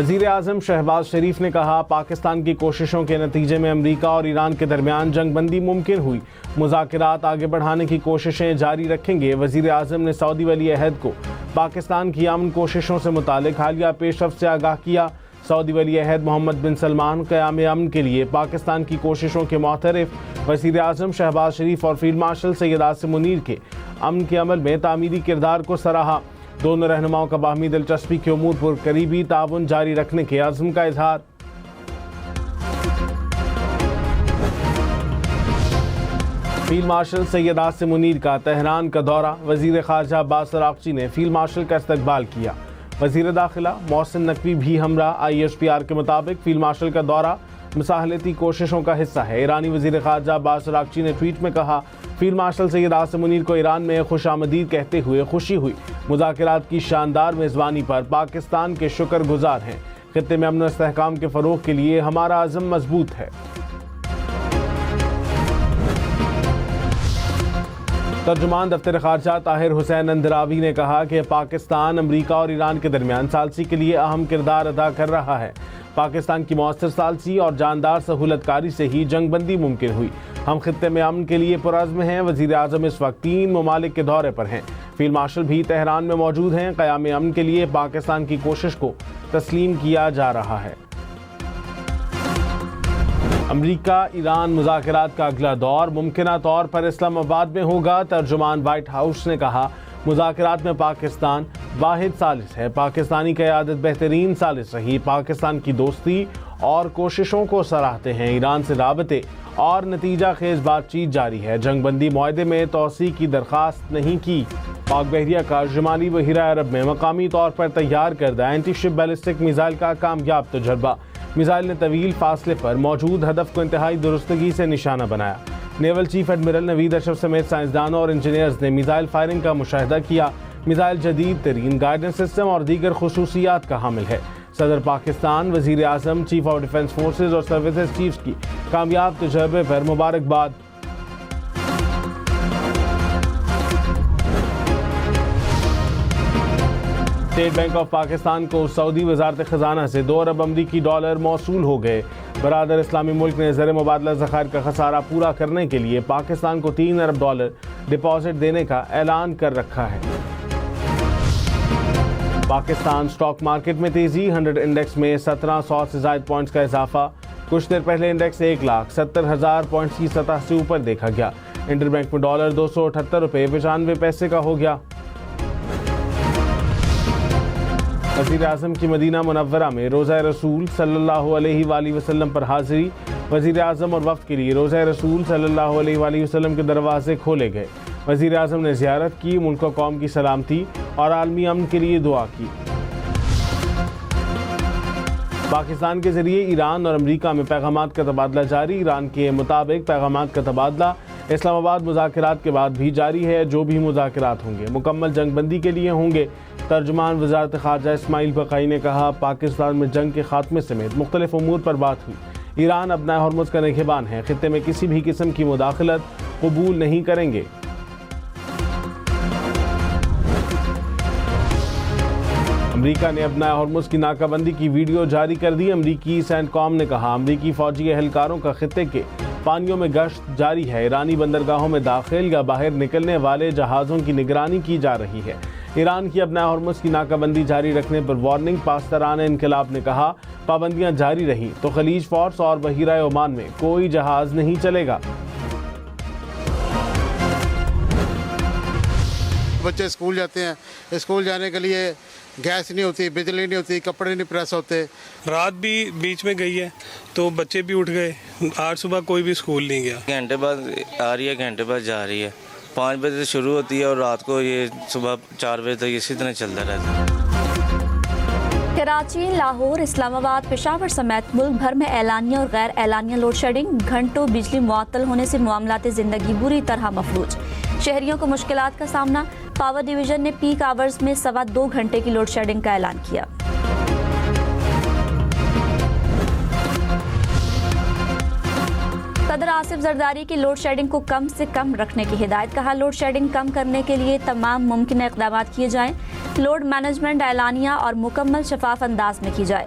وزیر اعظم شہباز شریف نے کہا پاکستان کی کوششوں کے نتیجے میں امریکہ اور ایران کے درمیان جنگ بندی ممکن ہوئی، مذاکرات آگے بڑھانے کی کوششیں جاری رکھیں گے۔ وزیر اعظم نے سعودی ولی عہد کو پاکستان کی امن کوششوں سے متعلق حالیہ پیش رفت سے آگاہ کیا۔ سعودی ولی عہد محمد بن سلمان قیام امن کے لیے پاکستان کی کوششوں کے معترف۔ وزیر اعظم شہباز شریف اور فیلڈ مارشل سید عاصم منیر کے امن کے عمل میں تعمیری کردار کو سراہا۔ دونوں رہنماؤں کا باہمی دلچسپی کے امور پر قریبی تعاون جاری رکھنے کے عزم کا اظہار۔ فیلڈ مارشل سید عاصم منیر کا تہران کا دورہ، وزیر خارجہ عباس عراقچی نے فیلڈ مارشل کا استقبال کیا۔ وزیر داخلہ محسن نقوی بھی ہمراہ۔ ISPR کے مطابق فیلڈ مارشل کا دورہ مساحلتی کوششوں کا حصہ ہے۔ ایرانی وزیر خارجہ عباس عراقچی نے ٹویٹ میں کہا فیلڈ مارشل سید عاصم منیر کو ایران میں خوش آمدید کہتے ہوئے خوشی ہوئی، مذاکرات کی شاندار میزبانی پر پاکستان کے شکر گزار ہیں، خطے میں امن و استحکام کے فروغ کے لیے ہمارا عزم مضبوط ہے۔ ترجمان دفتر خارجہ طاہر حسین اندراوی نے کہا کہ پاکستان امریکہ اور ایران کے درمیان ثالثی کے لیے اہم کردار ادا کر رہا ہے۔ پاکستان کی مؤثر ثالثی اور جاندار سہولت کاری سے ہی جنگ بندی ممکن ہوئی۔ ہم خطے میں امن کے لیے پرعزم ہیں۔ وزیر اعظم اس وقت 3 ممالک کے دورے پر ہیں۔ فیلڈ مارشل بھی تہران میں موجود ہیں۔ قیام امن کے لیے پاکستان کی کوشش کو تسلیم کیا جا رہا ہے۔ امریکہ ایران مذاکرات کا اگلا دور ممکنہ طور پر اسلام آباد میں ہوگا۔ ترجمان وائٹ ہاؤس نے کہا مذاکرات میں پاکستان واحد ثالث ہے۔ پاکستانی قیادت بہترین ثالث رہی۔ پاکستان کی دوستی اور کوششوں کو سراہتے ہیں۔ ایران سے رابطے اور نتیجہ خیز بات چیت جاری ہے۔ جنگ بندی معاہدے میں توسیع کی درخواست نہیں کی۔ پاک بحریہ کا شمالی بحیرہ عرب میں مقامی طور پر تیار کردہ اینٹی شپ بیلسٹک میزائل کا کامیاب تجربہ۔ میزائل نے طویل فاصلے پر موجود ہدف کو انتہائی درستگی سے نشانہ بنایا۔ نیول چیف ایڈمرل نوید اشرف سمیت سائنسدانوں اور انجینئرز نے میزائل فائرنگ کا مشاہدہ کیا۔ میزائل جدید ترین گائیڈنس سسٹم اور دیگر خصوصیات کا حامل ہے۔ صدر پاکستان، وزیر اعظم، چیف آف ڈیفنس فورسز اور سروسز چیفز کی کامیاب تجربے پر مبارکباد۔ اسٹیٹ بینک آف پاکستان کو سعودی وزارت خزانہ سے 2 ارب امریکی ڈالر موصول ہو گئے۔ برادر اسلامی ملک نے زر مبادلہ ذخائر کا خسارہ پورا کرنے کے لیے پاکستان کو 3 ارب ڈالر ڈپازٹ دینے کا اعلان کر رکھا ہے۔ پاکستان سٹاک مارکیٹ میں تیزی، 100 انڈیکس میں 1700 سے زائد پوائنٹس کا اضافہ۔ کچھ دیر پہلے انڈیکس 1,70,000 پوائنٹس کی سطح سے اوپر دیکھا گیا۔ انٹر بینک میں ڈالر 278 روپے 95 پیسے کا ہو گیا۔ وزیر اعظم کی مدینہ منورہ میں روضہ رسول صلی اللہ علیہ وآلہ وسلم پر حاضری۔ وزیر اعظم اور وفد کے لیے روضہ رسول صلی اللہ علیہ وآلہ وسلم کے دروازے کھولے گئے۔ وزیر اعظم نے زیارت کی، ملک و قوم کی سلامتی اور عالمی امن کے لیے دعا کی۔ پاکستان کے ذریعے ایران اور امریکہ میں پیغامات کا تبادلہ جاری۔ ایران کے مطابق پیغامات کا تبادلہ اسلام آباد مذاکرات کے بعد بھی جاری ہے۔ جو بھی مذاکرات ہوں گے مکمل جنگ بندی کے لیے ہوں گے۔ ترجمان وزارت خارجہ اسماعیل بقائی نے کہا پاکستان میں جنگ کے خاتمے سمیت مختلف امور پر بات ہوئی۔ ایران ابنائے ہرمز کا نگہبان ہے، خطے میں کسی بھی قسم کی مداخلت قبول نہیں کریں گے۔ امریکہ نے ابنائے ہرمز کی ناکہ بندی کی ویڈیو جاری کر دی۔ امریکی سینٹ کام نے کہا امریکی فوجی اہلکاروں کا خطے کے پانیوں میں گشت جاری ہے۔ ایرانی بندرگاہوں میں داخل یا باہر نکلنے والے جہازوں کی نگرانی کی جا رہی ہے۔ ایران کی ابنائے ہرمز کی ناکہ بندی جاری رکھنے پر وارننگ۔ پاسداران انقلاب نے کہا پابندیاں جاری رہیں تو خلیج فارس اور بحیرہ عمان میں کوئی جہاز نہیں چلے گا۔ بچے اسکول جاتے ہیں، اسکول جانے کے لیے گیس نہیں ہوتی، بجلی نہیں ہوتی، کپڑے نہیں پریس ہوتے۔ رات بھی بیچ میں گئی ہے تو بچے بھی اٹھ گئے۔ آج صبح کوئی بھی اسکول نہیں گیا۔ گھنٹے بعد آ رہی ہے، گھنٹے بعد جا رہی ہے۔ 5 بجے سے شروع ہوتی ہے اور رات کو یہ صبح 4 بجے تک اسی طرح چلتا رہتا ہے۔ کراچی، لاہور، اسلام آباد، پشاور سمیت ملک بھر میں اعلانیہ اور غیر اعلانیہ لوڈ شیڈنگ، گھنٹوں بجلی معطل ہونے سے معاملات زندگی بری طرح مفلوج۔ شہریوں کو مشکلات کا سامنا۔ پاور ڈویژن نے پیک آورز میں 2.25 گھنٹے کی لوڈ شیڈنگ کا اعلان کیا۔ صدر آصف زرداری کی لوڈ شیڈنگ کو کم سے کم رکھنے کی ہدایت۔ کہا لوڈ شیڈنگ کم کرنے کے لیے تمام ممکنہ اقدامات کیے جائیں۔ لوڈ مینجمنٹ اعلانیہ اور مکمل شفاف انداز میں کی جائے۔